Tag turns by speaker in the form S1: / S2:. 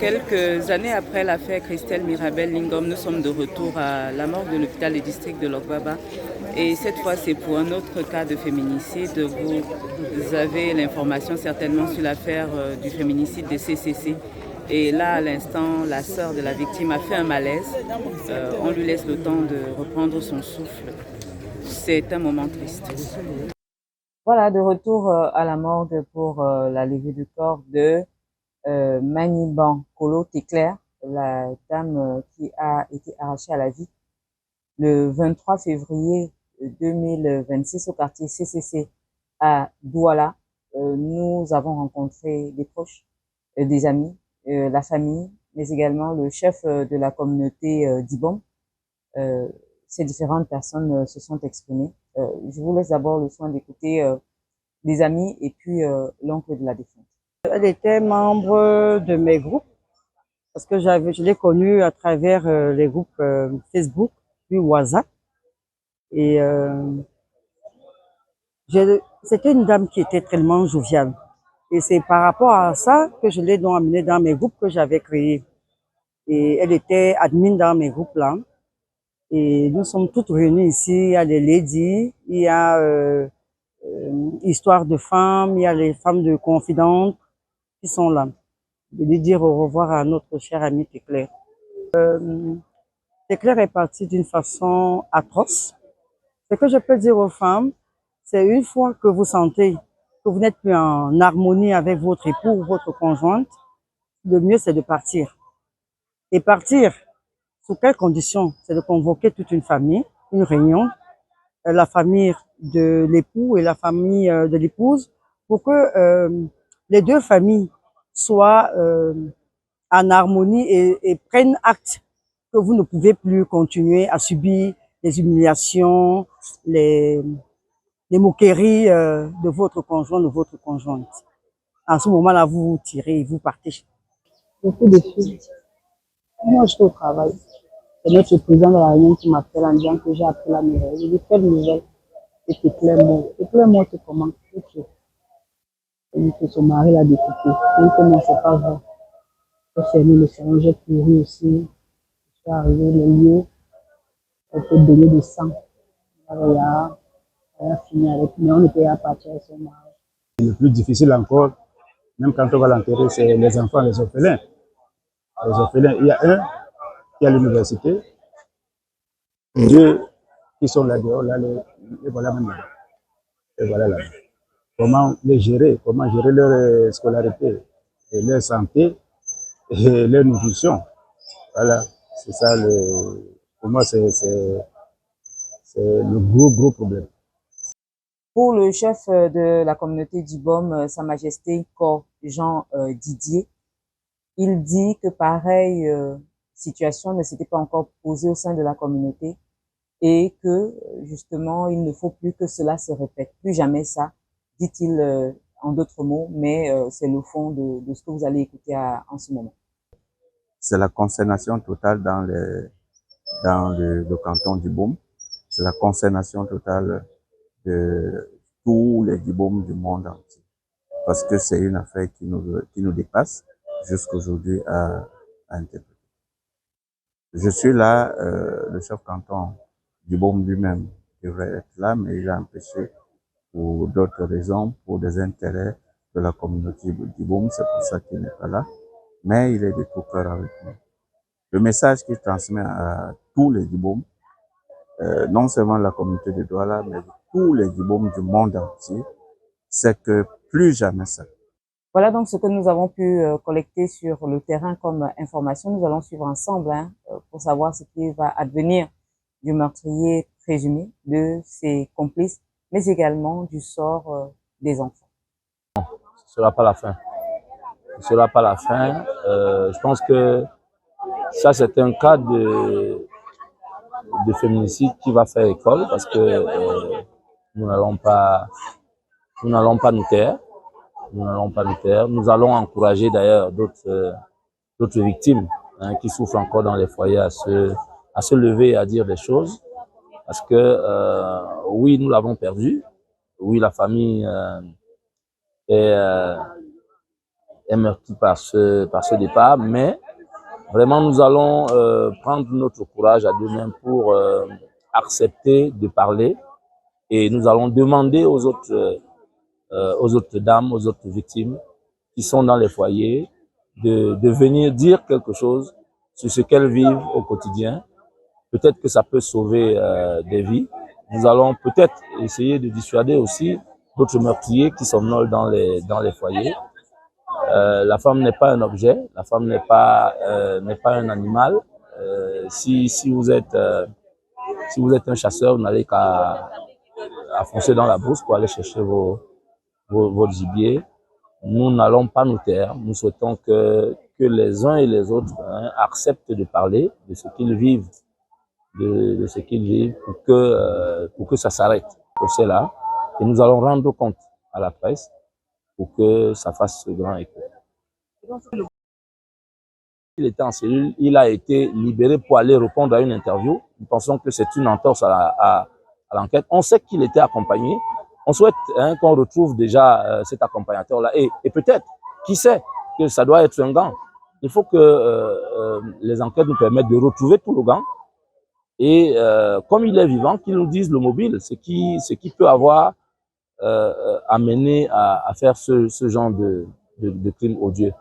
S1: Quelques années après l'affaire Christelle Mirabel Lingom, nous sommes de retour à la morgue de l'hôpital du district de Lokbaba. Et cette fois, c'est pour un autre cas de féminicide. Vous avez l'information certainement sur l'affaire du féminicide des CCC. Et là, à l'instant, la sœur de la victime a fait un malaise. On lui laisse le temps de reprendre son souffle. C'est un moment triste. Voilà, de retour à la morgue pour la levée du corps de Maniban Kolo Téclair, la dame qui a été arrachée à la vie le 23 février 2026 au quartier CCC à Douala. Nous avons rencontré des proches, des amis, la famille, mais également le chef de la communauté d'Ibom. Ces différentes personnes se sont exprimées. Je vous laisse d'abord le soin d'écouter les amis et puis l'oncle de la défunte.
S2: Elle était membre de mes groupes parce que je l'ai connue à travers les groupes Facebook puis WhatsApp. Et c'était une dame qui était tellement joviale. Et c'est par rapport à ça que je l'ai donc amenée dans mes groupes que j'avais créés. Et elle était admin dans mes groupes là. Et nous sommes toutes réunies ici. Il y a les ladies, il y a Histoire de femmes, il y a les femmes de confidentes qui sont là. De lui dire au revoir à notre cher ami Téclair. Téclair est parti d'une façon atroce. Ce que je peux dire aux femmes, c'est une fois que vous sentez que vous n'êtes plus en harmonie avec votre époux ou votre conjointe, le mieux c'est de partir. Et partir, sous quelles conditions? C'est de convoquer toute une famille, une réunion, la famille de l'époux et la famille de l'épouse, pour que les deux familles soient en harmonie et prennent acte que vous ne pouvez plus continuer à subir les humiliations, les moqueries de votre conjoint, de votre conjointe. À ce moment-là, vous vous tirez et vous partez. Beaucoup de filles. Moi, je suis au travail. C'est notre président de la réunion qui m'appelle en disant que j'ai appris la nouvelle. Je lui dis, quelle nouvelle? Et Téclair mort. Téclair mort, c'est comment? Il dit que son mari l'a découpé. Il dit que non, c'est pas vrai. J'ai fermé le salon, j'ai couru aussi. Je suis arrivé les lieux. On peut donner du sang. On a fini avec, mais on était à partir avec son mari.
S3: Le plus difficile encore, même quand on va l'enterrer, c'est les enfants, les orphelins. Les orphelins, il y a un qui est à l'université, deux qui sont là dehors, là, les voilà même là. Et voilà là. Comment les gérer, comment gérer leur scolarité, et leur santé et leur nutrition. Voilà, c'est ça, pour moi, c'est le gros problème.
S1: Pour le chef de la communauté d'Ibom, Sa Majesté Kor Jean Didier, il dit que pareille situation ne s'était pas encore posée au sein de la communauté et que justement il ne faut plus que cela se répète, plus jamais ça, dit-il en d'autres mots, mais c'est le fond de ce que vous allez écouter en ce moment.
S4: C'est la consternation totale dans le canton d'Ibom. C'est la consternation totale de tous les Iboms du monde entier. Parce que c'est une affaire qui nous dépasse jusqu'aujourd'hui à interpréter. Je suis là, le chef canton d'Ibom lui-même devrait être là, mais il a empêché pour d'autres raisons, pour des intérêts de la communauté d'Ibom, c'est pour ça qu'il n'est pas là. Mais il est de tout cœur avec nous. Le message qu'il transmet à tous les Iboms, non seulement la communauté de Douala, mais tous les Iboms du monde entier, c'est que plus jamais ça.
S1: Voilà donc ce que nous avons pu collecter sur le terrain comme information. Nous allons suivre ensemble pour savoir ce qui va advenir du meurtrier présumé, de ses complices, mais également du sort des enfants.
S5: Ce ne sera pas la fin. Ce ne sera pas la fin. Je pense que ça, c'est un cas de féminicide qui va faire école parce que nous n'allons pas nous taire. Nous n'allons pas nous taire. Nous allons encourager d'ailleurs d'autres victimes qui souffrent encore dans les foyers à se lever et à dire des choses. Parce que oui, nous l'avons perdu. Oui, la famille est émeurti par ce départ, mais vraiment nous allons prendre notre courage à deux mains pour accepter de parler, et nous allons demander aux autres dames, aux autres victimes qui sont dans les foyers de venir dire quelque chose sur ce qu'elles vivent au quotidien. Peut-être que ça peut sauver des vies. Nous allons peut-être essayer de dissuader aussi d'autres meurtriers qui somnolent dans les foyers. La femme n'est pas un objet, la femme n'est pas un animal. Si vous êtes un chasseur, vous n'allez qu'à foncer dans la brousse pour aller chercher votre gibier. Nous n'allons pas nous taire. Nous souhaitons que les uns et les autres acceptent de parler de ce qu'ils vivent, de ce qu'ils vivent pour que ça s'arrête. Pour cela, et nous allons rendre compte à la presse pour que ça fasse ce grand écho. Il était en cellule, il a été libéré pour aller répondre à une interview. Nous pensons que c'est une entorse à l'enquête. On sait qu'il était accompagné. On souhaite qu'on retrouve déjà cet accompagnateur-là. Et peut-être, qui sait, que ça doit être un gang. Il faut que les enquêtes nous permettent de retrouver tout le gang. Et comme il est vivant, qu'il nous dise le mobile, ce qui peut avoir amené à faire ce genre de crime odieux.